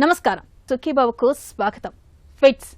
నమస్కారం. సుఖీబాబుకు స్వాగతం. ఫిట్స్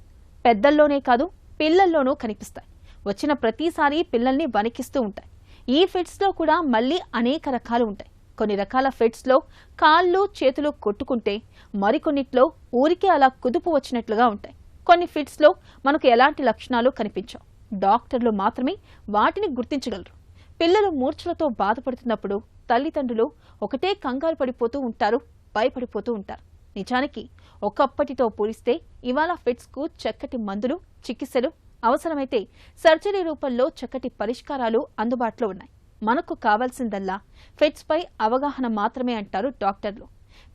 పెద్దల్లోనే కాదు పిల్లల్లోనూ కనిపిస్తాయి. వచ్చిన ప్రతిసారి పిల్లల్ని వణికిస్తూ ఉంటాయి. ఈ ఫిట్స్లో కూడా మళ్ళీ అనేక రకాలు ఉంటాయి. కొన్ని రకాల ఫిట్స్లో కాళ్ళు చేతులు కొట్టుకుంటే, మరికొన్నిట్లో ఊరికే అలా కుదుపు వచ్చినట్లుగా ఉంటాయి. కొన్ని ఫిట్స్లో మనకు ఎలాంటి లక్షణాలు కనిపించవు. డాక్టర్లు మాత్రమే వాటిని గుర్తించగలరు. పిల్లలు మూర్ఛలతో బాధపడుతున్నప్పుడు తల్లిదండ్రులు ఒకటే కంగారు పడిపోతూ ఉంటారు, భయపడిపోతూ ఉంటారు. నిజానికి ఒకప్పటితో పోలిస్తే ఇవాళ ఫిట్స్కు చక్కటి మందులు, చికిత్సలు, అవసరమైతే సర్జరీ రూపంలో చక్కటి పరిష్కారాలు అందుబాటులో ఉన్నాయి. మనకు కావాల్సిందల్లా ఫిట్స్ పై అవగాహన మాత్రమే అంటారు డాక్టర్లు.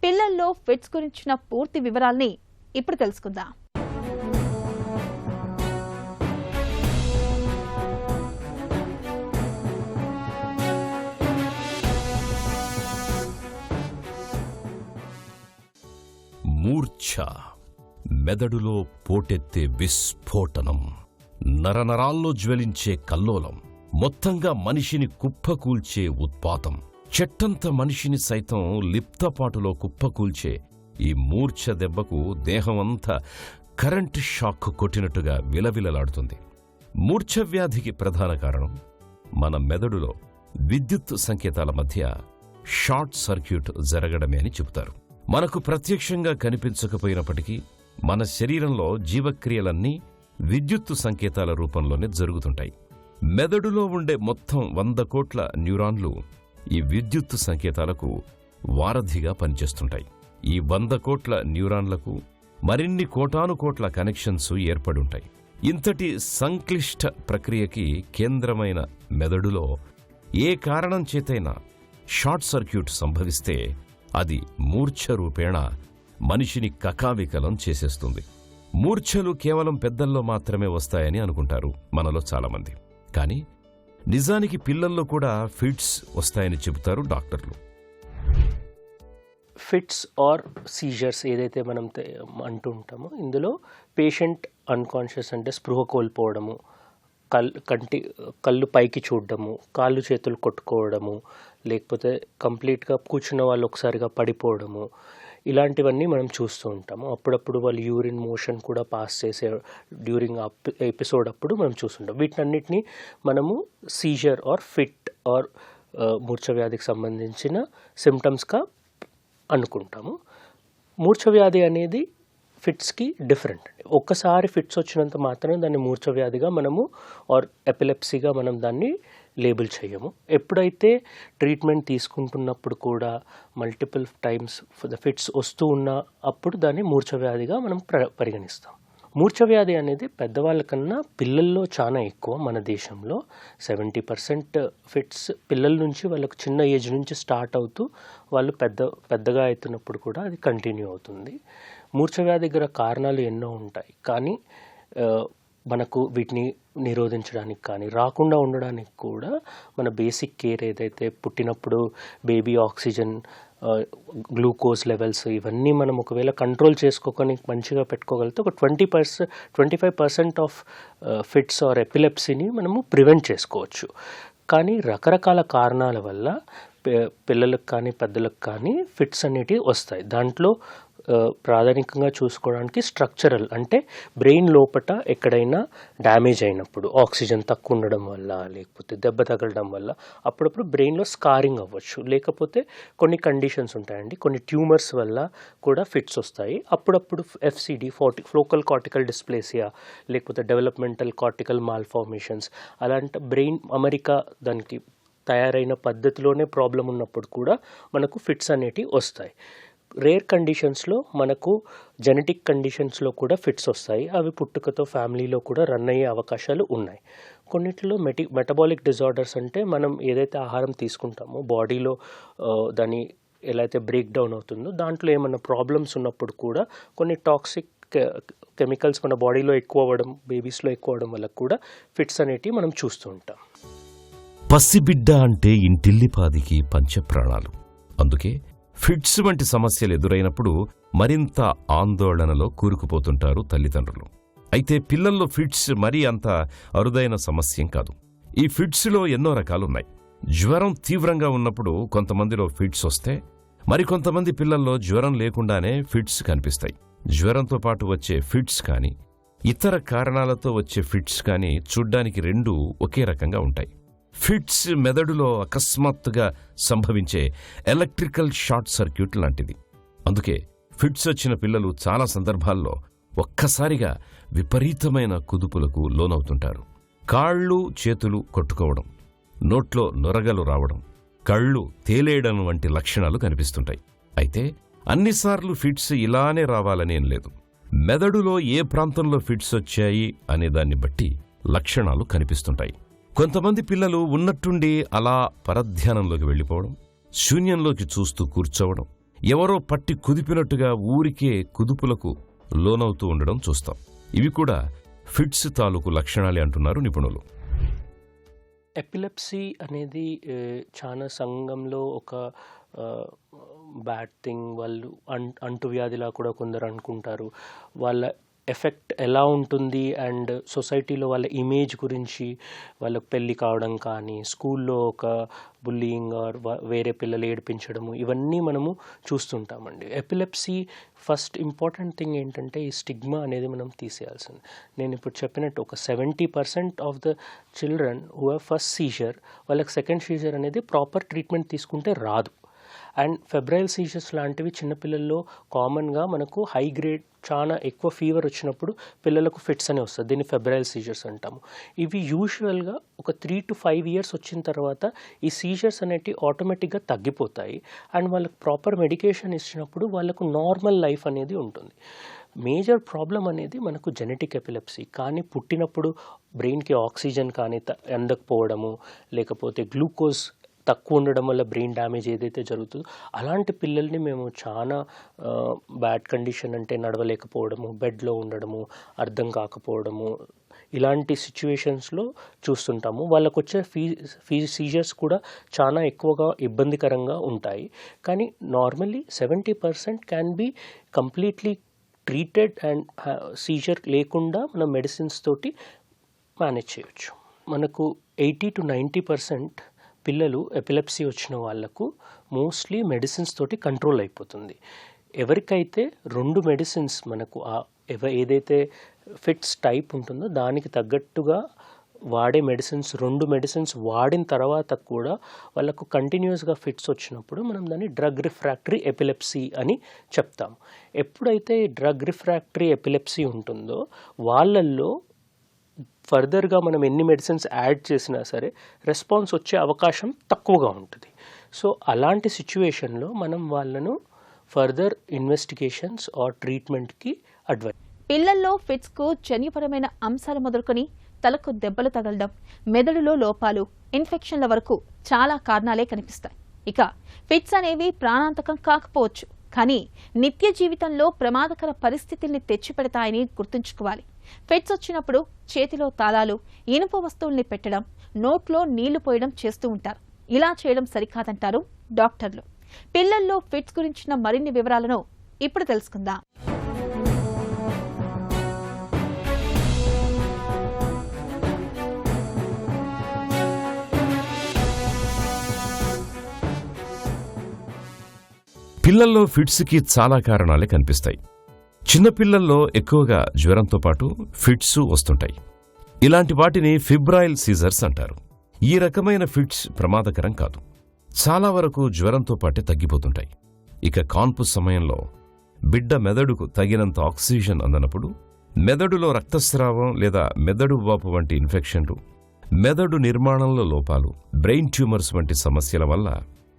పిల్లల్లో ఫిట్స్ గురించిన పూర్తి వివరాల్ని ఇప్పుడు తెలుసుకుందాం. మూర్ఛ, మెదడులో పోటెత్తే విస్ఫోటనం, నరనరాల్లో జ్వలించే కల్లోలం, మొత్తంగా మనిషిని కుప్పకూల్చే ఉత్పాతం, చెట్టంత మనిషిని సైతం లిప్తపాటులో కుప్పకూల్చే ఈ మూర్ఛ దెబ్బకు దేహమంతా కరెంటు షాక్ కొట్టినట్టుగా విలవిలలాడుతుంది. మూర్ఛవ్యాధికి ప్రధాన కారణం మన మెదడులో విద్యుత్ సంకేతాల మధ్య షార్ట్ సర్క్యూట్ జరగడమే అని చెబుతారు. మనకు ప్రత్యక్షంగా కనిపించకపోయినప్పటికీ మన శరీరంలో జీవక్రియలన్నీ విద్యుత్తు సంకేతాల రూపంలోనే జరుగుతుంటాయి. మెదడులో ఉండే మొత్తం 100 కోట్ల న్యూరాన్లు ఈ విద్యుత్తు సంకేతాలకు వారధిగా పనిచేస్తుంటాయి. ఈ 100 కోట్ల న్యూరాన్లకు మరిన్ని కోటానుకోట్ల కనెక్షన్స్ ఏర్పడుంటాయి. ఇంతటి సంక్లిష్ట ప్రక్రియకి కేంద్రమైన మెదడులో ఏ కారణం చేతైనా షార్ట్ సర్క్యూట్ సంభవిస్తే అది మూర్ఛ రూపేణ మనిషిని కకావికలం చేసేస్తుంది. మూర్ఛలు కేవలం పెద్దల్లో మాత్రమే వస్తాయని అనుకుంటారు మనలో చాలామంది. కానీ నిజానికి పిల్లల్లో కూడా ఫిట్స్ వస్తాయని చెబుతారు డాక్టర్లు. ఫిట్స్ ఆర్ సీజర్స్ ఏదైతే మనం అంటూ ఉంటామో, ఇందులో పేషెంట్ అన్కాన్షియస్ అంటే స్పృహ కోల్పోవడము, కళ్ళు పైకి చూడడము, కాళ్ళు చేతులు కొట్టుకోవడము, లేకపోతే కంప్లీట్గా కూర్చున్న వాళ్ళు ఒకసారిగా పడిపోవడము, ఇలాంటివన్నీ మనం చూస్తూ ఉంటాము. అప్పుడప్పుడు వాళ్ళు యూరిన్ మోషన్ కూడా పాస్ చేసే డ్యూరింగ్ ఎపిసోడ్ అప్పుడు మనం చూస్తుంటాం. వీటన్నిటిని మనము సీజర్ ఆర్ ఫిట్ ఆర్ మూర్ఛవ్యాధికి సంబంధించిన సిమ్టమ్స్గా అనుకుంటాము. మూర్ఛవ్యాధి అనేది ఫిట్స్కి డిఫరెంట్ అండి. ఒక్కసారి ఫిట్స్ వచ్చినంత మాత్రమే దాన్ని మూర్ఛవ్యాధిగా మనము ఆర్ ఎపిలెప్సీగా మనం దాన్ని లేబుల్ చేయము. ఎప్పుడైతే ట్రీట్మెంట్ తీసుకుంటున్నప్పుడు కూడా మల్టిపుల్ టైమ్స్ ఫిట్స్ వస్తూ ఉన్న అప్పుడు దాన్ని మూర్ఛవ్యాధిగా మనం పరిగణిస్తాం. మూర్ఛవ్యాధి అనేది పెద్దవాళ్ళ కన్నా పిల్లల్లో చాలా ఎక్కువ. మన దేశంలో 70% ఫిట్స్ పిల్లల నుంచి వాళ్ళకు చిన్న ఏజ్ నుంచి స్టార్ట్ అవుతూ వాళ్ళు పెద్దగా అవుతున్నప్పుడు కూడా అది కంటిన్యూ అవుతుంది. మూర్ఛవ్యాధి గల కారణాలు ఎన్నో ఉంటాయి, కానీ మనకు వీటిని నిరోధించడానికి కానీ రాకుండా ఉండడానికి కూడా మన బేసిక్ కేర్ ఏదైతే పుట్టినప్పుడు బేబీ ఆక్సిజన్, గ్లూకోజ్ లెవెల్స్ ఇవన్నీ మనం ఒకవేళ కంట్రోల్ చేసుకోకొని మంచిగా పెట్టుకోగలిగితే ఒక 25% ఆఫ్ ఫిట్స్ ఆర్ ఎపిలెప్సీని మనము ప్రివెంట్ చేసుకోవచ్చు. కానీ రకరకాల కారణాల వల్ల పిల్లలకు కానీ పెద్దలకు కానీ ఫిట్స్ అనేటివి వస్తాయి. దాంట్లో ప్రాథమికంగా చూసుకోవడానికి స్ట్రక్చరల్ అంటే బ్రెయిన్ లోపట ఎక్కడైనా డ్యామేజ్ అయినప్పుడు, ఆక్సిజన్ తక్కువ ఉండడం వల్ల, లేకపోతే దెబ్బ తగలడం వల్ల అప్పుడప్పుడు బ్రెయిన్లో స్కారింగ్ అవ్వచ్చు. లేకపోతే కొన్ని కండిషన్స్ ఉంటాయండి, కొన్ని ట్యూమర్స్ వల్ల కూడా ఫిట్స్ వస్తాయి. అప్పుడప్పుడు FCD ఫోకల్ కార్టికల్ డిస్ప్లేసియా, లేకపోతే డెవలప్మెంటల్ కార్టికల్ మాల్ఫార్మేషన్స్, అలాంటి బ్రెయిన్ అమెరికా దానికి తయారైన పద్ధతిలోనే ప్రాబ్లం ఉన్నప్పుడు కూడా మనకు ఫిట్స్ అనేటివి వస్తాయి. రేర్ కండిషన్స్లో మనకు జెనెటిక్ కండిషన్స్లో కూడా ఫిట్స్ వస్తాయి. అవి పుట్టుకతో ఫ్యామిలీలో కూడా రన్ అయ్యే అవకాశాలు ఉన్నాయి. కొన్నిటిలో మెటబాలిక్ డిజార్డర్స్ అంటే మనం ఏదైతే ఆహారం తీసుకుంటామో బాడీలో దాని ఎలా అయితే బ్రేక్ డౌన్ అవుతుందో దాంట్లో ఏమన్నా ప్రాబ్లమ్స్ ఉన్నప్పుడు కూడా కొన్ని టాక్సిక్ కెమికల్స్ మన బాడీలో ఎక్కువ అవ్వడం, బేబీస్లో ఎక్కువ అవ్వడం వల్ల కూడా ఫిట్స్ అనేటివి మనం చూస్తూ ఉంటాం. పసిబిడ్డ అంటే ఇంటిల్లిపాదికి పంచప్రాణాలు. అందుకే ఫిట్స్ వంటి సమస్యలు ఎదురైనప్పుడు మరింత ఆందోళనలో కూరుకుపోతుంటారు తల్లిదండ్రులు. అయితే పిల్లల్లో ఫిట్స్ మరీ అంత అరుదైన సమస్యం కాదు. ఈ ఫిట్స్లో ఎన్నో రకాలున్నాయి. జ్వరం తీవ్రంగా ఉన్నప్పుడు కొంతమందిలో ఫిట్స్ వస్తే మరికొంతమంది పిల్లల్లో జ్వరం లేకుండానే ఫిట్స్ కనిపిస్తాయి. జ్వరంతో పాటు వచ్చే ఫిట్స్ కానీ ఇతర కారణాలతో వచ్చే ఫిట్స్ కానీ చూడ్డానికి రెండూ ఒకే రకంగా ఉంటాయి. ఫిట్స్ మెదడులో అకస్మాత్తుగా సంభవించే ఎలక్ట్రికల్ షార్ట్ సర్క్యూట్ లాంటిది. అందుకే ఫిట్స్ వచ్చిన పిల్లలు చాలా సందర్భాల్లో ఒక్కసారిగా విపరీతమైన కుదుపులకు లోనవుతుంటారు. కాళ్ళు చేతులు కొట్టుకోవడం, నోట్లో నొరగలు రావడం, కళ్ళు తేలేయడం వంటి లక్షణాలు కనిపిస్తుంటాయి. అయితే అన్నిసార్లు ఫిట్స్ ఇలానే రావాలనేం లేదు. మెదడులో ఏ ప్రాంతంలో ఫిట్స్ వచ్చాయి అనే దాన్ని బట్టి లక్షణాలు కనిపిస్తుంటాయి. కొంతమంది పిల్లలు ఉన్నట్టుండి అలా పరధ్యానంలోకి వెళ్ళిపోవడం, శూన్యంలోకి చూస్తూ కూర్చోవడం, ఎవరో పట్టి కుదిపినట్టుగా ఊరికే కుదుపులకు లోనవుతూ ఉండడం చూస్తాం. ఇవి కూడా ఫిట్స్ తాలూకు లక్షణాలే అంటున్నారు నిపుణులు. ఎపిలెప్సీ అనేది చాలా సంఘంలో ఒక బ్యాడ్ థింగ్. వాళ్ళు అంటువ్యాధిలా కూడా కొందరు అనుకుంటారు. వాళ్ళ ఎఫెక్ట్ ఎలా ఉంటుంది అండ్ సొసైటీలో వాళ్ళ ఇమేజ్ గురించి, వాళ్ళకు పెళ్ళి కావడం కానీ, స్కూల్లో ఒక బుల్లింగ్ ఆర్ వేరే పిల్లలు ఏడిపించడము, ఇవన్నీ మనము చూస్తుంటామండి. ఎపిలెప్సీ ఫస్ట్ ఇంపార్టెంట్ థింగ్ ఏంటంటే ఈ స్టిగ్మా అనేది మనం తీసేయాల్సింది. నేను ఇప్పుడు చెప్పినట్టు ఒక 70% of the children who have first seizure, వాళ్ళకి సెకండ్ సీజర్ అనేది ప్రాపర్ ట్రీట్మెంట్ తీసుకుంటే రాదు. అండ్ ఫెబ్రైల్ సీజర్స్ లాంటివి చిన్నపిల్లల్లో కామన్గా మనకు హై గ్రేడ్ చాలా ఎక్కువ ఫీవర్ వచ్చినప్పుడు పిల్లలకు ఫిట్స్ అని వస్తుంది. దీన్ని ఫెబ్రైల్ సీజర్స్ అంటాము. ఇవి యూజువల్గా ఒక 3 to 5 years వచ్చిన తర్వాత ఈ సీజర్స్ అనేటివి ఆటోమేటిక్గా తగ్గిపోతాయి. అండ్ వాళ్ళకు ప్రాపర్ మెడికేషన్ ఇచ్చినప్పుడు వాళ్ళకు నార్మల్ లైఫ్ అనేది ఉంటుంది. మేజర్ ప్రాబ్లం అనేది మనకు జెనెటిక్ ఎపిలెప్సీ. కానీ పుట్టినప్పుడు బ్రెయిన్కి ఆక్సిజన్ కానీ అందకపోవడము, లేకపోతే గ్లూకోజ్ తక్కువ ఉండడం వల్ల బ్రెయిన్ డ్యామేజ్ ఏదైతే జరుగుతుందో అలాంటి పిల్లల్ని మేము చాలా బ్యాడ్ కండిషన్ అంటే నడవలేకపోవడము, బెడ్లో ఉండడము, అర్థం కాకపోవడము, ఇలాంటి సిచ్యువేషన్స్లో చూస్తుంటాము. వాళ్ళకు వచ్చే సీజర్స్ కూడా చాలా ఎక్కువగా ఇబ్బందికరంగా ఉంటాయి. కానీ normally 70% can be completely treated and seizure లేకుండా మనం మెడిసిన్స్ తోటి మేనేజ్ చేయొచ్చు. మనకు 80 to 90% పిల్లలు ఎపిలెప్సీ వచ్చిన వాళ్ళకు మోస్ట్లీ మెడిసిన్స్ తోటి కంట్రోల్ అయిపోతుంది. ఎవరికైతే 2 మెడిసిన్స్ మనకు ఏదైతే ఫిట్స్ టైప్ ఉంటుందో దానికి తగ్గట్టుగా వాడే మెడిసిన్స్, 2 మెడిసిన్స్ వాడిన తర్వాత కూడా వాళ్ళకు కంటిన్యూస్గా ఫిట్స్ వచ్చినప్పుడు మనం దాన్ని డ్రగ్ రిఫ్రాక్టరీ ఎపిలెప్సీ అని చెప్తాం. ఎప్పుడైతే డ్రగ్ రిఫ్రాక్టరీ ఎపిలెప్సీ ఉంటుందో వాళ్ళల్లో ఫర్దర్గా మనం ఎన్ని మెడిసిన్స్ యాడ్ చేసినా సరే రెస్పాన్స్ వచ్చే అవకాశం తక్కువగా ఉంటుంది. సో అలాంటి సిచ్యువేషన్లో మనం వాళ్ళను ఫర్దర్ ఇన్వెస్టిగేషన్స్ ఆర్ ట్రీట్మెంట్కి అడ్వైజ్. పిల్లల్లో ఫిట్స్కు జన్యుపరమైన అంశాలు మొదలుకొని తలకు దెబ్బలు తగలడం, మెదడులో లోపాలు, ఇన్ఫెక్షన్ల వరకు చాలా కారణాలే కనిపిస్తాయి. ఇక ఫిట్స్ అనేవి ప్రాణాంతకం కాకపోవచ్చు, కానీ నిత్య జీవితంలో ప్రమాదకర పరిస్థితుల్ని తెచ్చిపెడతాయని గుర్తుంచుకోవాలి. ఫిట్స్ వచ్చినప్పుడు చేతిలో తాళాలు, ఇనుప వస్తువుల్ని పెట్టడం, నోట్లో నీళ్లు పోయడం చేస్తూ ఉంటారు. ఇలా చేయడం సరికాదంటారు డాక్టర్లు. పిల్లల్లో ఫిట్స్ గురించిన మరిన్ని వివరాలను ఇప్పుడు తెలుసుకుందాం. పిల్లల్లో ఫిట్స్కి చాలా కారణాలే కనిపిస్తాయి. చిన్నపిల్లల్లో ఎక్కువగా జ్వరంతో పాటు ఫిట్స్ వస్తుంటాయి. ఇలాంటి వాటిని ఫిబ్రాయిల్ సీజర్స్ అంటారు. ఈ రకమైన ఫిట్స్ ప్రమాదకరం కాదు. చాలా వరకు జ్వరంతో పాటే తగ్గిపోతుంటాయి. ఇక కాన్పు సమయంలో బిడ్డ మెదడుకు తగినంత ఆక్సిజన్ అందనప్పుడు మెదడులో రక్తస్రావం లేదా మెదడు వాపు వంటి ఇన్ఫెక్షన్లు, మెదడు నిర్మాణంలో లోపాలు, బ్రెయిన్ ట్యూమర్స్ వంటి సమస్యల వల్ల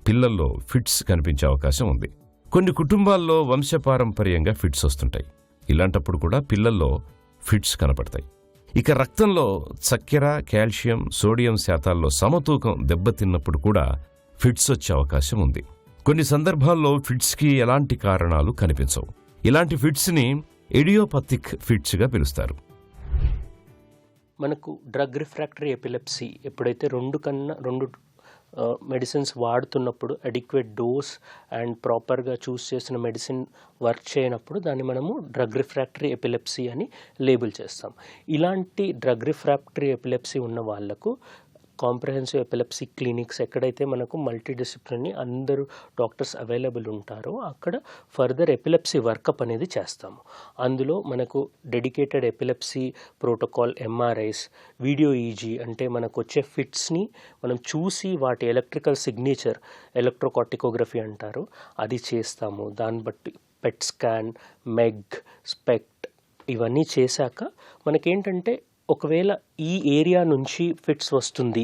పిల్లల్లో ఫిట్స్ కనిపించే అవకాశం ఉంది. కొన్ని కుటుంబాల్లో వంశపారంపర్యంగా ఫిట్స్ వస్తుంటాయి. ఇలాంటప్పుడు కూడా పిల్లల్లో ఫిట్స్ కనపడతాయి. ఇక రక్తంలో చక్కెర, కాల్షియం, సోడియం శాతాల్లో సమతూకం దెబ్బతిన్నప్పుడు కూడా ఫిట్స్ వచ్చే అవకాశం ఉంది. కొన్ని సందర్భాల్లో ఫిట్స్కి ఎలాంటి కారణాలు కనిపించవు. ఇలాంటి ఫిట్స్ని ఇడియోపథిక్ ఫిట్స్గా పిలుస్తారు. మనకు డ్రగ్ రిఫ్రాక్టరీ ఎపిలెప్సీ ఎప్పుడైతే 2 మెడిసిన్స్ వాడుతున్నప్పుడు అడిక్వేట్ డోస్ అండ్ ప్రాపర్గా చూస్ చేసిన మెడిసిన్ వర్క్ చేయనప్పుడు దాన్ని మనము డ్రగ్ రిఫ్రాక్టరీ ఎపిలెప్సీ అని లేబుల్ చేస్తాం. ఇలాంటి డ్రగ్ రిఫ్రాక్టరీ ఎపిలెప్సీ ఉన్న వాళ్లకు కాంప్రహెన్సివ్ ఎపిలెప్సీ క్లినిక్స్ ఎక్కడైతే మనకు మల్టీడిసిప్లినరీ అందరూ డాక్టర్స్ అవైలబుల్ ఉంటారో అక్కడ ఫర్దర్ ఎపిలెప్సీ వర్కప్ అనేది చేస్తాము. అందులో మనకు dedicated epilepsy protocol, MRIs, video easy అంటే మనకు వచ్చే ఫిట్స్ని మనం చూసి వాటి ఎలక్ట్రికల్ సిగ్నేచర్, ఎలక్ట్రోకార్టికోగ్రఫీ అంటారు, అది చేస్తాము. దాన్ని బట్టి పెట్ స్కాన్, మెగ్, స్పెక్ట్ ఇవన్నీ చేశాక మనకేంటంటే ఒకవేళ ఈ ఏరియా నుంచి ఫిట్స్ వస్తుంది,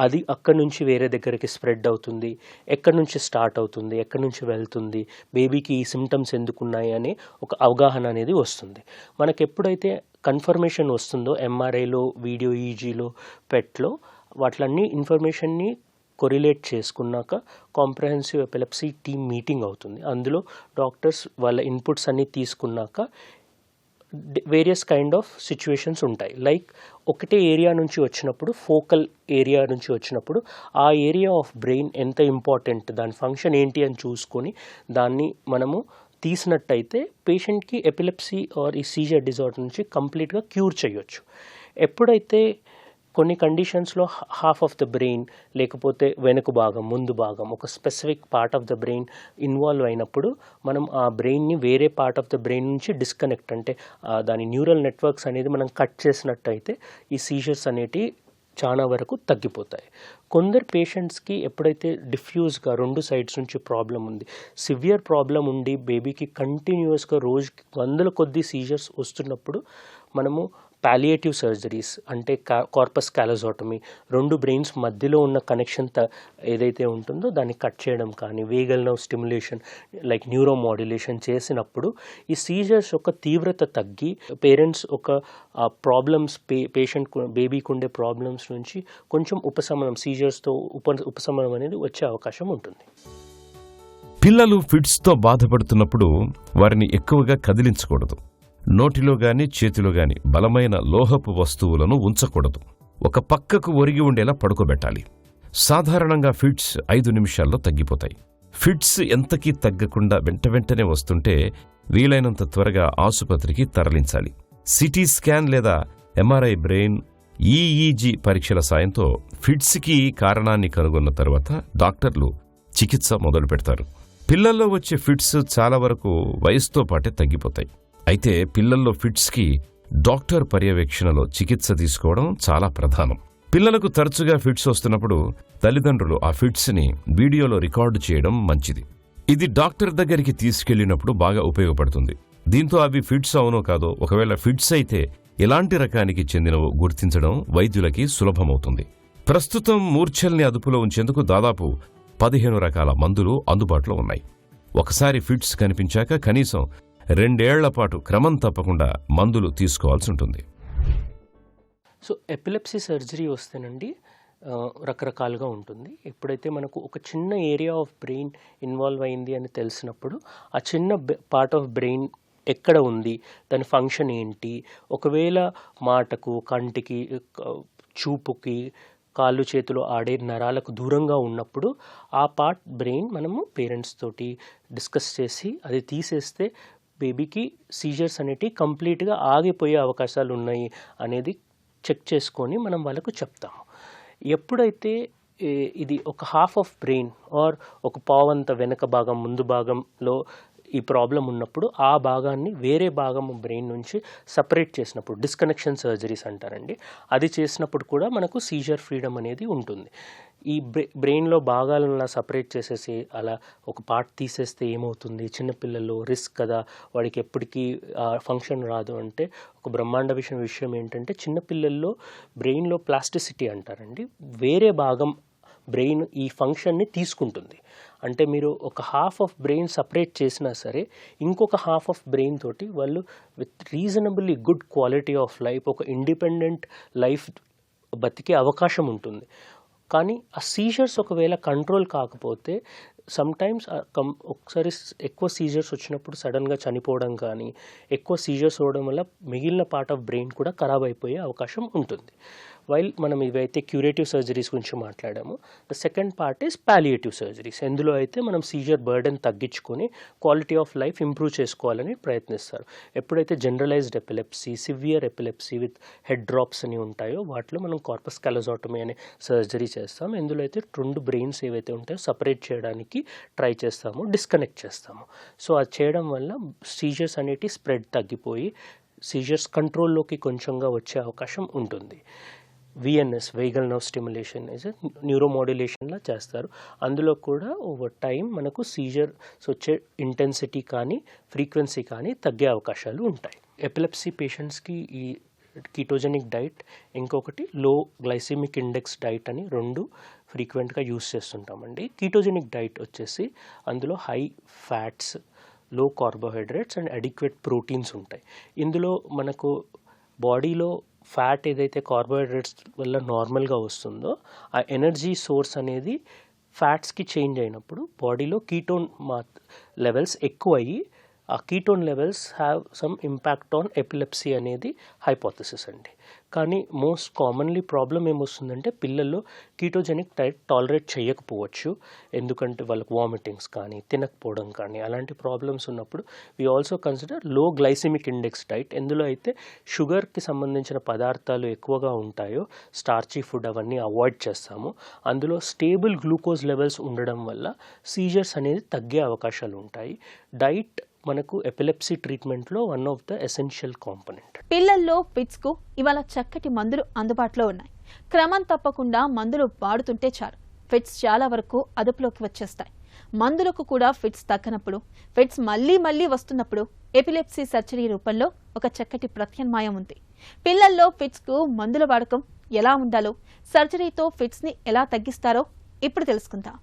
అది అక్కడి నుంచి వేరే దగ్గరికి స్ప్రెడ్ అవుతుంది, ఎక్కడి నుంచి స్టార్ట్ అవుతుంది, ఎక్కడి నుంచి వెళ్తుంది, బేబీకి ఈ సిమ్టమ్స్ ఎందుకున్నాయి అనే ఒక అవగాహన అనేది వస్తుంది. మనకు ఎప్పుడైతే కన్ఫర్మేషన్ వస్తుందో ఎంఆర్ఐలో, వీడియో ఈజీలో, పెట్లో వాటిలన్నీ ఇన్ఫర్మేషన్ని కొరిలేట్ చేసుకున్నాక కాంప్రహెన్సివ్ ఎపిలెప్సీ టీమ్ మీటింగ్ అవుతుంది. అందులో డాక్టర్స్ వాళ్ళ ఇన్పుట్స్ అన్నీ తీసుకున్నాక వేరియస్ కైండ్ ఆఫ్ సిచ్యువేషన్స్ ఉంటాయి. లైక్ ఒకటే ఏరియా నుంచి వచ్చినప్పుడు, ఫోకల్ ఏరియా నుంచి వచ్చినప్పుడు ఆ ఏరియా ఆఫ్ బ్రెయిన్ ఎంత ఇంపార్టెంట్, దాని ఫంక్షన్ ఏంటి అని చూసుకొని దాన్ని మనము తీసినట్టయితే పేషెంట్కి ఎపిలెప్సీ ఆర్ ఈ సీజర్ డిజార్డర్ నుంచి కంప్లీట్గా క్యూర్ చేయొచ్చు. ఎప్పుడైతే కొన్ని కండిషన్స్లో హాఫ్ ఆఫ్ ద బ్రెయిన్ లేకపోతే వెనుక భాగం, ముందు భాగం, ఒక specific part of the brain involve అయినప్పుడు మనం ఆ బ్రెయిన్ని వేరే పార్ట్ ఆఫ్ ద బ్రెయిన్ నుంచి డిస్కనెక్ట్ అంటే దాని న్యూరల్ నెట్వర్క్స్ అనేది మనం కట్ చేసినట్టయితే ఈ సీజర్స్ అనేటివి చాలా వరకు తగ్గిపోతాయి. కొందరు పేషెంట్స్కి ఎప్పుడైతే డిఫ్యూజ్గా 2 సైడ్స్ నుంచి ప్రాబ్లం ఉంది, సివియర్ ప్రాబ్లం ఉండి బేబీకి కంటిన్యూస్గా రోజుకి 100 కొద్ది సీజర్స్ వస్తున్నప్పుడు మనము పాలియేటివ్ సర్జరీస్ అంటే కార్పస్ క్యాలజోటమీ, 2 బ్రెయిన్స్ మధ్యలో ఉన్న కనెక్షన్ ఏదైతే ఉంటుందో దాన్ని కట్ చేయడం కానీ, vagal nerve stimulation like neuro modulation చేసినప్పుడు ఈ సీజర్స్ యొక్క తీవ్రత తగ్గి పేరెంట్స్ ఒక ప్రాబ్లమ్స్ పేషెంట్ బేబీకి ఉండే ప్రాబ్లమ్స్ నుంచి కొంచెం ఉపశమనం, సీజర్స్తో ఉపశమనం అనేది వచ్చే అవకాశం ఉంటుంది. పిల్లలు ఫిట్స్తో బాధపడుతున్నప్పుడు వారిని ఎక్కువగా కదిలించకూడదు. నోటిలో గాని చేతిలో గాని బలమైన లోహపు వస్తువులను ఉంచకూడదు. ఒక పక్కకు ఒరిగి ఉండేలా పడుకోబెట్టాలి. సాధారణంగా ఫిట్స్ 5 నిమిషాల్లో తగ్గిపోతాయి. ఫిట్స్ ఎంతకీ తగ్గకుండా వెంటనే వస్తుంటే వీలైనంత త్వరగా ఆసుపత్రికి తరలించాలి. సిటీ స్కాన్ లేదా ఎంఆర్ఐ, బ్రెయిన్, ఈఈజీ పరీక్షల సాయంతో ఫిట్స్కి కారణాన్ని కనుగొన్న తర్వాత డాక్టర్లు చికిత్స మొదలు పెడతారు. పిల్లల్లో వచ్చే ఫిట్స్ చాలా వరకు వయసుతో పాటే తగ్గిపోతాయి. అయితే పిల్లల్లో ఫిట్స్కి డాక్టర్ పర్యవేక్షణలో చికిత్స తీసుకోవడం చాలా ప్రధానం. పిల్లలకు తరచుగా ఫిట్స్ వస్తున్నప్పుడు తల్లిదండ్రులు ఆ ఫిట్స్ని వీడియోలో రికార్డు చేయడం మంచిది. ఇది డాక్టర్ దగ్గరికి తీసుకెళ్లినప్పుడు బాగా ఉపయోగపడుతుంది. దీంతో అవి ఫిట్స్ అవునో కాదో, ఒకవేళ ఫిట్స్ అయితే ఎలాంటి రకానికి చెందినవో గుర్తించడం వైద్యులకి సులభమవుతుంది. ప్రస్తుతం మూర్ఛల్ని అదుపులో ఉంచేందుకు దాదాపు 15 రకాల మందులు అందుబాటులో ఉన్నాయి. ఒకసారి ఫిట్స్ కనిపించాక కనీసం 2 ఏళ్ల పాటు క్రమం తప్పకుండా మందులు తీసుకోవాల్సి ఉంటుంది. సో ఎపిలెప్సీ సర్జరీ వస్తేనండి రకరకాలుగా ఉంటుంది. ఎప్పుడైతే మనకు ఒక చిన్న ఏరియా ఆఫ్ బ్రెయిన్ ఇన్వాల్వ్ అయింది అని తెలిసినప్పుడు ఆ చిన్న పార్ట్ ఆఫ్ బ్రెయిన్ ఎక్కడ ఉంది, దాని ఫంక్షన్ ఏంటి, ఒకవేళ మాటకు, కంటికి, చూపుకి, కాళ్ళు చేతులు ఆడే నరాలకు దూరంగా ఉన్నప్పుడు ఆ పార్ట్ బ్రెయిన్ మనము పేరెంట్స్ తోటి డిస్కస్ చేసి అది తీసేస్తే బేబీకి సీజర్స్ అనేటివి కంప్లీట్గా ఆగిపోయే అవకాశాలు ఉన్నాయి అనేది చెక్ చేసుకొని మనం వాళ్ళకు చెప్తాము. ఎప్పుడైతే ఇది ఒక హాఫ్ ఆఫ్ బ్రెయిన్ ఆర్ ఒక పావంత వెనక భాగం, ముందు భాగంలో ఈ ప్రాబ్లం ఉన్నప్పుడు ఆ భాగాన్ని వేరే భాగం బ్రెయిన్ నుంచి సపరేట్ చేసినప్పుడు డిస్కనెక్షన్ సర్జరీస్ అంటారండి. అది చేసినప్పుడు కూడా మనకు సీజర్ ఫ్రీడమ్ అనేది ఉంటుంది. ఈ బ్రెయిన్లో భాగాలను అలా సపరేట్ చేసేసి అలా ఒక పార్ట్ తీసేస్తే ఏమవుతుంది, చిన్నపిల్లల్లో రిస్క్ కదా, వాడికి ఎప్పటికీ ఫంక్షన్ రాదు అంటే ఒక బ్రహ్మాండ విషయం ఏంటంటే చిన్నపిల్లల్లో బ్రెయిన్లో ప్లాస్టిసిటీ అంటారండి, వేరే భాగం బ్రెయిన్ ఈ ఫంక్షన్ని తీసుకుంటుంది. అంటే మీరు ఒక హాఫ్ ఆఫ్ బ్రెయిన్ సపరేట్ చేసినా సరే ఇంకొక హాఫ్ ఆఫ్ బ్రెయిన్ తోటి వాళ్ళు with reasonably good quality of life, ఒక ఇండిపెండెంట్ లైఫ్ బతికే అవకాశం ఉంటుంది. కానీ ఆ సీజర్స్ ఒకవేళ కంట్రోల్ కాకపోతే సమ్టైమ్స్ ఒకసారి ఎక్కువ సీజర్స్ వచ్చినప్పుడు సడన్గా చనిపోవడం కానీ, ఎక్కువ సీజర్స్ అవ్వడం వల్ల మిగిలిన పార్ట్ ఆఫ్ బ్రెయిన్ కూడా ఖరాబ్ అయిపోయే అవకాశం ఉంటుంది. వైల్ మనం ఇవైతే క్యూరేటివ్ సర్జరీస్ గురించి మాట్లాడాము, the second part is palliative surgeries. ఎందులో అయితే మనం సీజర్ బర్డెన్ తగ్గించుకొని క్వాలిటీ ఆఫ్ లైఫ్ ఇంప్రూవ్ చేసుకోవాలని ప్రయత్నిస్తారు. ఎప్పుడైతే generalized epilepsy, severe epilepsy with head drops అని ఉంటాయో వాటిలో మనం కార్పస్ కాలోజాటమీ అనే సర్జరీ చేస్తాం. ఇందులో అయితే 2 బ్రెయిన్స్ ఏవైతే ఉంటాయో సపరేట్ చేయడానికి ట్రై చేస్తాము, డిస్కనెక్ట్ చేస్తాము. సో అది చేయడం వల్ల సీజర్స్ అనేటి స్ప్రెడ్ తగ్గిపోయి సీజర్స్ కంట్రోల్లోకి కొంచెంగా వచ్చే అవకాశం ఉంటుంది. VNS, vagal nerve stimulation is న్యూరోమాడ్యులేషన్లా చేస్తారు. అందులో కూడా ఓవర్ టైం మనకు సీజర్స్ వచ్చే ఇంటెన్సిటీ కానీ ఫ్రీక్వెన్సీ కానీ తగ్గే అవకాశాలు ఉంటాయి. ఎపిలెప్సీ పేషెంట్స్కి ఈ కీటోజెనిక్ డైట్, ఇంకొకటి లో గ్లైసెమిక్ ఇండెక్స్ డైట్ అని 2 ఫ్రీక్వెంట్గా యూస్ చేస్తుంటామండి. కీటోజెనిక్ డైట్ వచ్చేసి అందులో హై ఫ్యాట్స్, లో కార్బోహైడ్రేట్స్ అండ్ అడిక్వేట్ ప్రోటీన్స్ ఉంటాయి. ఇందులో మనకు బాడీలో ఫ్యాట్ ఏదైతే కార్బోహైడ్రేట్స్ వల్ల నార్మల్గా వస్తుందో ఆ ఎనర్జీ సోర్స్ అనేది ఫ్యాట్స్కి చేంజ్ అయినప్పుడు బాడీలో కీటోన్ లెవెల్స్ ఎక్కువ అయ్యి ఆ ketone levels have some impact on epilepsy అనేది హైపోథసిస్ అండి. కానీ మోస్ట్ కామన్లీ ప్రాబ్లం ఏమొస్తుందంటే పిల్లల్లో కీటోజెనిక్ డైట్ టాలరేట్ చేయకపోవచ్చు, ఎందుకంటే వాళ్ళకి వామిటింగ్స్ కానీ తినకపోవడం కానీ అలాంటి ప్రాబ్లమ్స్ ఉన్నప్పుడు వీ ఆల్సో కన్సిడర్ లో గ్లైసెమిక్ ఇండెక్స్ డైట్. ఎందులో అయితే షుగర్కి సంబంధించిన పదార్థాలు ఎక్కువగా ఉంటాయో, స్టార్చీ ఫుడ్ అవన్నీ అవాయిడ్ చేస్తాము. అందులో స్టేబుల్ గ్లూకోజ్ లెవెల్స్ ఉండడం వల్ల సీజర్స్ అనేది తగ్గే అవకాశాలు ఉంటాయి. డైట్ మనకు ఎపిలెప్సీ ట్రీట్మెంట్లో one of the essential component. పిల్లల్లో ఫిట్స్కు ఇవాళ చక్కటి మందులు అందుబాటులో ఉన్నాయి. క్రమం తప్పకుండా మందులు వాడుతుంటే చాలు ఫిట్స్ చాలా వరకు అదుపులోకి వచ్చేస్తాయి. మందులకు కూడా ఫిట్స్ తగ్గనప్పుడు, ఫిట్స్ మళ్లీ మళ్లీ వస్తున్నప్పుడు ఎపిలెప్సీ సర్జరీ రూపంలో ఒక చక్కటి ప్రత్యామ్నాయం ఉంది. పిల్లల్లో ఫిట్స్కు మందుల వాడకం ఎలా ఉండాలో, సర్జరీతో ఫిట్స్ని ఎలా తగ్గిస్తారో ఇప్పుడు తెలుసుకుందాం.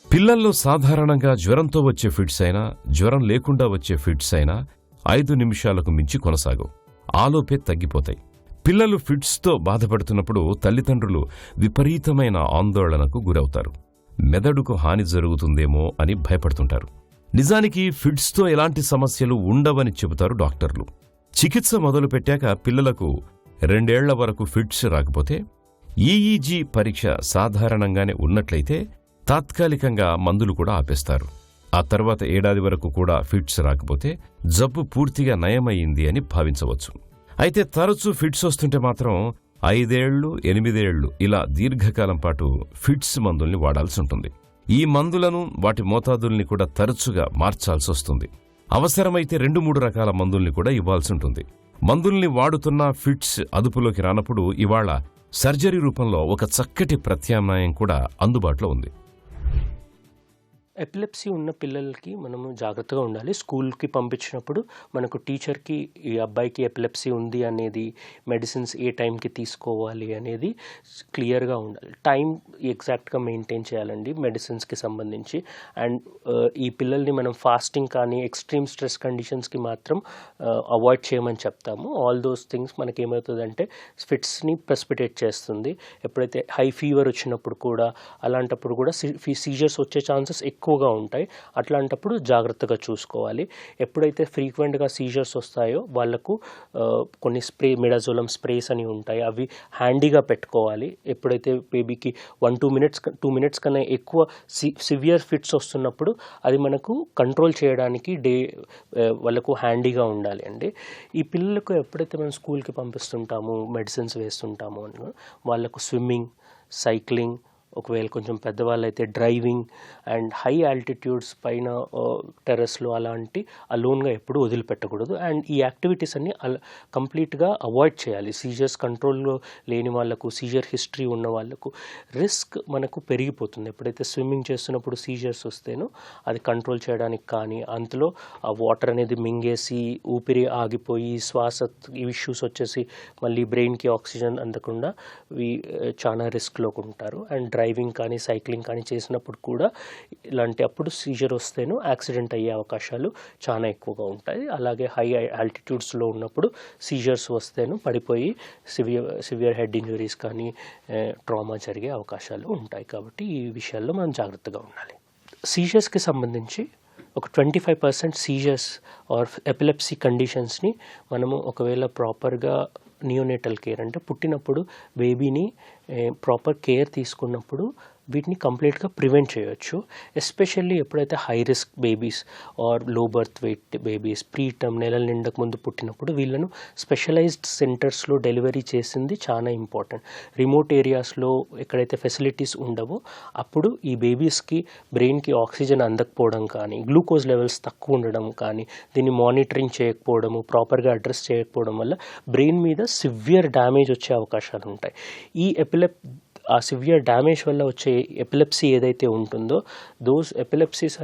పిల్లల్లో సాధారణంగా జ్వరంతో వచ్చే ఫిట్స్ అయినా, జ్వరం లేకుండా వచ్చే ఫిట్స్ అయినా 5 నిమిషాలకు మించి కొనసాగవు. ఆలోపే తగ్గిపోతాయి. పిల్లలు ఫిట్స్తో బాధపడుతున్నప్పుడు తల్లిదండ్రులు విపరీతమైన ఆందోళనకు గురవుతారు. మెదడుకు హాని జరుగుతుందేమో అని భయపడుతుంటారు. నిజానికి ఫిట్స్తో ఎలాంటి సమస్యలు ఉండవని చెబుతారు డాక్టర్లు. చికిత్స మొదలుపెట్టాక పిల్లలకు 2 ఏళ్ల వరకు ఫిట్స్ రాకపోతే, ఈఈజీ పరీక్ష సాధారణంగానే ఉన్నట్లయితే తాత్కాలికంగా మందులు కూడా ఆపేస్తారు. ఆ తర్వాత 1 ఏడాది వరకు కూడా ఫిట్స్ రాకపోతే జబ్బు పూర్తిగా నయమయ్యింది అని భావించవచ్చు. అయితే తరచూ ఫిట్స్ వస్తుంటే మాత్రం 5 ఏళ్లు 8 ఏళ్లు ఇలా దీర్ఘకాలం పాటు ఫిట్స్ మందుల్ని వాడాల్సి ఉంటుంది. ఈ మందులను, వాటి మోతాదుల్ని కూడా తరచుగా మార్చాల్సి వస్తుంది. అవసరమైతే 2-3 రకాల మందుల్ని కూడా ఇవ్వాల్సి ఉంటుంది. మందుల్ని వాడుతున్న ఫిట్స్ అదుపులోకి రానప్పుడు ఇవాళ సర్జరీ రూపంలో ఒక చక్కటి ప్రత్యామ్నాయం కూడా అందుబాటులో ఉంది. ఎపిలెప్సీ ఉన్న పిల్లలకి మనము జాగ్రత్తగా ఉండాలి. స్కూల్కి పంపించినప్పుడు మనకు టీచర్కి ఈ అబ్బాయికి ఎపిలెప్సీ ఉంది అనేది, మెడిసిన్స్ ఏ టైంకి తీసుకోవాలి అనేది క్లియర్గా ఉండాలి. టైం ఎగ్జాక్ట్గా మెయింటైన్ చేయాలండి మెడిసిన్స్కి సంబంధించి. అండ్ ఈ పిల్లల్ని మనం ఫాస్టింగ్ కానీ ఎక్స్ట్రీమ్ స్ట్రెస్ కండిషన్స్కి మాత్రం అవాయిడ్ చేయమని చెప్తాము. ఆల్ దోస్ థింగ్స్ మనకి ఏమవుతుందంటే ఫిట్స్ని ప్రెసిపిటేట్ చేస్తుంది. ఎప్పుడైతే హై ఫీవర్ వచ్చినప్పుడు కూడా, అలాంటప్పుడు కూడా సీజర్స్ వచ్చే ఛాన్సెస్ ఎక్కువగా ఉంటాయి. అట్లాంటప్పుడు జాగ్రత్తగా చూసుకోవాలి. ఎప్పుడైతే ఫ్రీక్వెంట్గా సీజర్స్ వస్తాయో వాళ్లకు కొన్ని మిడాజోలం స్ప్రేస్ అని ఉంటాయి, అవి హ్యాండీగా పెట్టుకోవాలి. ఎప్పుడైతే బేబీకి 1-2 మినిట్స్ కన్నా ఎక్కువ సివియర్ ఫిట్స్ వస్తున్నప్పుడు అది మనకు కంట్రోల్ చేయడానికి వాళ్ళకు హ్యాండీగా ఉండాలి అండి. ఈ పిల్లలకు ఎప్పుడైతే మనం స్కూల్కి పంపిస్తుంటామో, మెడిసిన్స్ వేస్తుంటామో వాళ్ళకు స్విమ్మింగ్, సైక్లింగ్, ఒకవేళ కొంచెం పెద్దవాళ్ళైతే డ్రైవింగ్ అండ్ హై ఆల్టిట్యూడ్స్ పైన టెర్రస్లో అలాంటి అలోన్గా ఎప్పుడూ వదిలిపెట్టకూడదు. అండ్ ఈ యాక్టివిటీస్ అన్ని కంప్లీట్గా అవాయిడ్ చేయాలి. సీజర్స్ కంట్రోల్లో లేని వాళ్ళకు, సీజర్ హిస్టరీ ఉన్న వాళ్ళకు రిస్క్ మనకు పెరిగిపోతుంది. ఎప్పుడైతే స్విమ్మింగ్ చేస్తున్నప్పుడు సీజర్స్ వస్తేనో అది కంట్రోల్ చేయడానికి కానీ, అంతలో ఆ వాటర్ అనేది మింగేసి ఊపిరి ఆగిపోయి శ్వాస ఇష్యూస్ వచ్చేసి మళ్ళీ బ్రెయిన్కి ఆక్సిజన్ అందకుండా చాలా రిస్క్లోకి ఉంటారు. అండ్ డ్రైవింగ్ కానీ సైక్లింగ్ కానీ చేసినప్పుడు కూడా ఇలాంటి అప్పుడు సీజర్ వస్తేనూ యాక్సిడెంట్ అయ్యే అవకాశాలు చాలా ఎక్కువగా ఉంటాయి. అలాగే హై ఆల్టిట్యూడ్స్లో ఉన్నప్పుడు సీజర్స్ వస్తేనూ పడిపోయి సివియర్ హెడ్ ఇంజరీస్ కానీ ట్రామా జరిగే అవకాశాలు ఉంటాయి. కాబట్టి ఈ విషయాల్లో మనం జాగ్రత్తగా ఉండాలి. సీజర్స్కి సంబంధించి ఒక 25% సీజర్స్ ఆర్ ఎపిలెప్సీ కండిషన్స్ని మనము ఒకవేళ ప్రాపర్గా నియోనేటల్ కేర్ అంటే పుట్టినప్పుడు బేబీని ప్రాపర్ కేర్ తీసుకున్నప్పుడు వీటిని కంప్లీట్గా ప్రివెంట్ చేయొచ్చు. ఎస్పెషల్లీ ఎప్పుడైతే high risk babies are low birth weight babies preterm నెలల నిండక ముందు పుట్టినప్పుడు వీళ్ళను స్పెషలైజ్డ్ సెంటర్స్లో డెలివరీ చేసింది చాలా ఇంపార్టెంట్. రిమోట్ ఏరియాస్లో ఎక్కడైతే ఫెసిలిటీస్ ఉండవో అప్పుడు ఈ బేబీస్కి బ్రెయిన్కి ఆక్సిజన్ అందకపోవడం కానీ గ్లూకోజ్ లెవెల్స్ తక్కువ ఉండడం కానీ దీన్ని మానిటరింగ్ చేయకపోవడము ప్రాపర్గా అడ్రస్ చేయకపోవడం వల్ల బ్రెయిన్ మీద సివియర్ డ్యామేజ్ వచ్చే అవకాశాలు ఉంటాయి. ఈ ఆ సివియర్ డ్యామేజ్ వల్ల వచ్చే ఎపిలెప్సీ ఏదైతే ఉంటుందో దోస్ ఎపిలెప్సీస్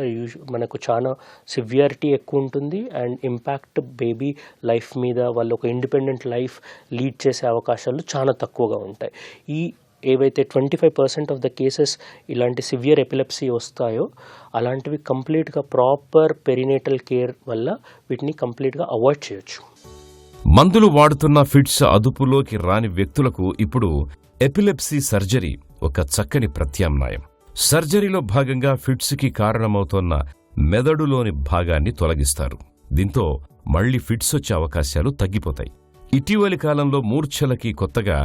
మనకు చాలా సివియారిటీ ఎక్కువ ఉంటుంది అండ్ ఇంపాక్ట్ బేబీ లైఫ్ మీద వాళ్ళు ఒక ఇండిపెండెంట్ లైఫ్ లీడ్ చేసే అవకాశాలు చాలా తక్కువగా ఉంటాయి. ఈ ఏవైతే 25% ఆఫ్ ద కేసెస్ ఇలాంటి సివియర్ ఎపిలెప్సీ వస్తాయో అలాంటివి కంప్లీట్గా ప్రాపర్ పెరినేటల్ కేర్ వల్ల వీటిని కంప్లీట్గా అవాయిడ్ చేయొచ్చు. మందులు వాడుతున్న ఫిట్స్ అదుపులోకి రాని వ్యక్తులకు ఇప్పుడు ఎపిలెప్సీ సర్జరీ ఒక చక్కని ప్రత్యామ్నాయం. సర్జరీలో భాగంగా ఫిట్స్కి కారణమవుతోన్న మెదడులోని భాగాన్ని తొలగిస్తారు. దీంతో మళ్లీ ఫిట్స్ వచ్చే అవకాశాలు తగ్గిపోతాయి. ఇటీవలి కాలంలో మూర్ఛలకి కొత్తగా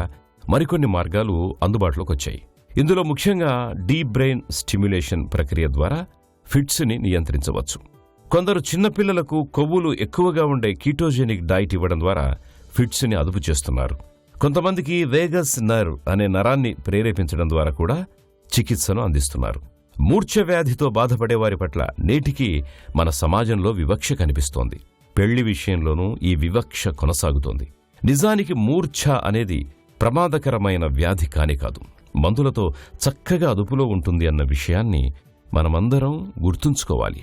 మరికొన్ని మార్గాలు అందుబాటులోకొచ్చాయి. ఇందులో ముఖ్యంగా డీప్ బ్రెయిన్ స్టిమ్యులేషన్ ప్రక్రియ ద్వారా ఫిట్స్ని నియంత్రించవచ్చు. కొందరు చిన్నపిల్లలకు కొవ్వులు ఎక్కువగా ఉండే కీటోజెనిక్ డైట్ ఇవ్వడం ద్వారా ఫిట్స్ని అదుపు చేస్తున్నారు. కొంతమందికి వేగస్ నర్వ్ అనే నరాన్ని ప్రేరేపించడం ద్వారా కూడా చికిత్సను అందిస్తున్నారు. మూర్ఛ వ్యాధితో బాధపడేవారి పట్ల నేటికి మన సమాజంలో వివక్ష కనిపిస్తోంది. పెళ్లి విషయంలోనూ ఈ వివక్ష కొనసాగుతోంది. నిజానికి మూర్ఛ అనేది ప్రమాదకరమైన వ్యాధి కానే కాదు, మందులతో చక్కగా అదుపులో ఉంటుంది అన్న విషయాన్ని మనమందరం గుర్తుంచుకోవాలి.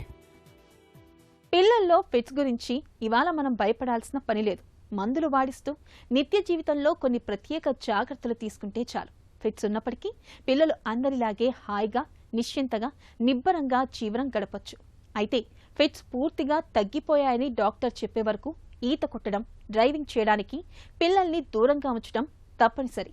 పిల్లల్లో ఫిట్స్ గురించి ఇవాళ మనం భయపడాల్సిన పని లేదు. మందులు వాడిస్తూ నిత్య జీవితంలో కొన్ని ప్రత్యేక జాగ్రత్తలు తీసుకుంటే చాలు. ఫిట్స్ ఉన్నప్పటికీ పిల్లలు అందరిలాగే హాయిగా నిశ్చింతగా నిబ్బరంగా జీవనం గడపొచ్చు. అయితే ఫిట్స్ పూర్తిగా తగ్గిపోయాయని డాక్టర్ చెప్పే వరకు ఈత కొట్టడం డ్రైవింగ్ చేయడానికి పిల్లల్ని దూరంగా ఉంచడం తప్పనిసరి.